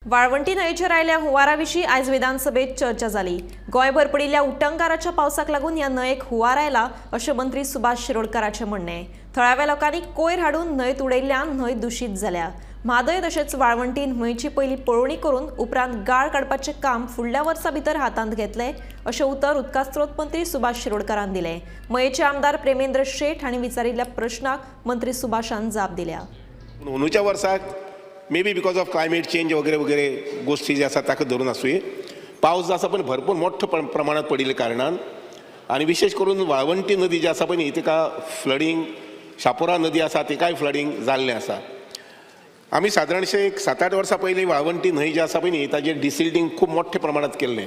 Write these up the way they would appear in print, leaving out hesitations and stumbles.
वाळवंटी न्हंयचेर आयल्या हुंवारा विशीं आयज विधानसभेत चर्चा जाली। गोंयभर पडिल्ल्या उटंगाराच्या पावसाक लागून ह्या न्हंयेक हुंवार आयला अशें मंत्री सुभाष शिरोडकाराचें म्हणणें। थळाव्या लोकांनी कोयर हाडून न्हंयत उडयल्ल्यान न्हंय दुशीत जाल्या। म्हादय तशेंच वाळवंटी न्हंयची पयली पळोवणी करून उपरांत गाळ काडपाचें काम फुडल्या वर्सा भितर हातांत घेतलें अशें उतर उदका स्त्रोत मंत्री सुभाष शिरोडकारान दिलें। मयेचे आमदार प्रेमेंद्र शेठ हांणी विचारिल्ल्या प्रश्नाक मंत्री सुभाषान जाप दिल्या। अंदूच्या वर्साक may be because of climate change वगैरे वगैरे गोष्टी जे आसा ताका धरून आसूं पावस जो आसा पण भरपूर मोठ्या प्रमाणात पडिल्ल्या कारणान आनी विशेष करून वाळवंटी नदी जी आसा पळय न्ही तिका फ्लडिंग, शापोरा नदी आसा तिकाय फ्लडिंग जाल्लें आसा। आमी सादारणशे एक 7-8 वर्सां पयलीं वाळवंटी न्हंय जी आसा पळय न्ही ताचेर डिसिल्टिंग खूब मोठ्या प्रमाणात केल्लें।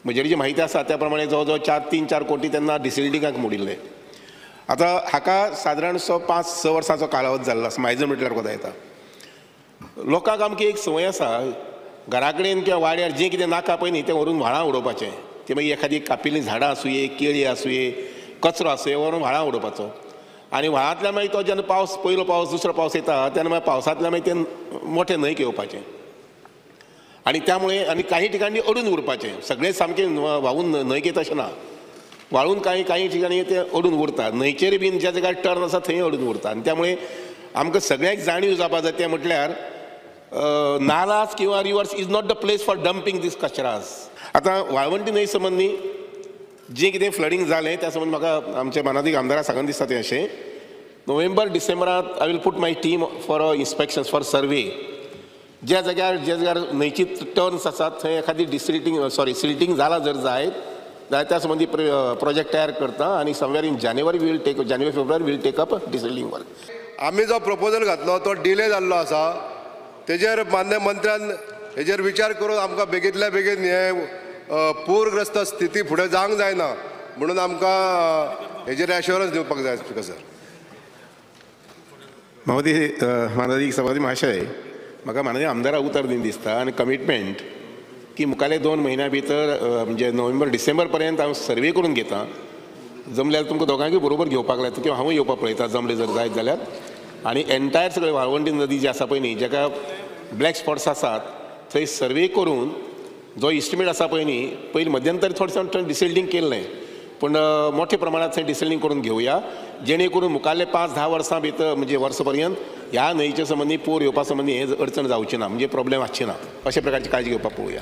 म्हजेर जी म्हायती आसा त्या प्रमाणे जवळ जवळ 3-4 कोटी तेन्ना डिसिल्टिंगाक मोडिल्ले। आतां हाका सादारणसो 5-6 वर्सांचो कालावध जाल्लो आसा म्हायजो म्हटल्यार कोता येता। लोकांक आमची एक संवय आसा घरा कडेन किंवा वाड्यार जें कितें नाका पळय न्ही तें व्हरून व्हाळां उडोवपाचें। तें मागीर एखादी कापिल्लीं झाडां आसूं केळी आसूं कचरो आसूं व्हरून व्हाळां उडोवपाचो आनी व्हाळांतल्यान मागीर तो जेन्ना पावस पयलो पावस दुसरो पावस येता तेन्ना मागीर पावसांतल्यान मागीर तें मोठे न्हंयक येवपाचें आनी त्यामुळे आनी काही ठिकाणी अडून उरपाचें। सगळें सामकें व्हांवून न्हंयक येता अशें ना, वाळून काही ठिकाणी ते अडून उरता। न्हंयचेर बीन ज्या जाग्यार टर्न आसा थंय अडून उरता आनी त्यामुळे आमकां सगळ्यांक जाणीव जावपा जाय तें म्हटल्यार नालास किंवा rivers is not the place for dumping these कचरास। आतां वाळवंटी न्हंय संबंदी जें कितें फ्लडिंग जालें त्या संबंदी म्हाका आमच्या मानाधीक आमदाराक सांगन दिसता तें अशें नोव्हेंबर डिसेंबरांत I will put my team for inspections for survey. ज्या जाग्यार न्हंयची टर्न्स आसात थंय एखादी सिल्टिंग जाला जर जाल्यार त्या संबंधी प्रोजेक्ट तयार करता आनी somewhere in January February we'll take up desilting work. आम्ही जो प्रपोजल घातलो तो डिले जाल्लो आसा तेजेर मान्य मंत्र्यान हेजेर विचार करून आमकां बेगींतल्या बेगीन हे पूरग्रस्त स्थिती फुडें जावंक जायना म्हणून आमकां हेजेर एश्युरन्स दिवपाक जाय स्पीकर सर। माननीय सभापती महाशय म्हाका माननीय आमदाराक उतर दिन दिसता आनी कमिटमेंट की मुखाले 2 म्हयन्या भितर म्हणजे नोव्हेंबर डिसेंबर पर्यंत हांव सर्वे करून घेता। जमल्यार तुमकां दोगांयकूय बरोबर घेवपाक लायता किंवा हांवूय येवपाक पळयता जमलें जर जायत जाल्यार आनी एंटायर सगळे वाळवंटी नदी जी आसा पळय न्ही जाका ब्लॅक स्पॉट्स आसात थंय सर्वे करून जो इस्टिमेट आसा पळय न्ही पयलीं मध्यंतरी थोडें डिसिल्टिंग केल्लें पूण मोठ्या प्रमाणात थंय डिसिल्टिंग करून घेवया जेणे करून मुखाल्ले 5-10 वर्सां भितर म्हणजे वर्स पर्यंत ह्या न्हंयचे संबंदी पूर येवपा संबंदी हे अडचण जावची ना म्हणजे प्रॉब्लेम आसची ना अशा प्रकारची काळजी घेवपाक पळोवया।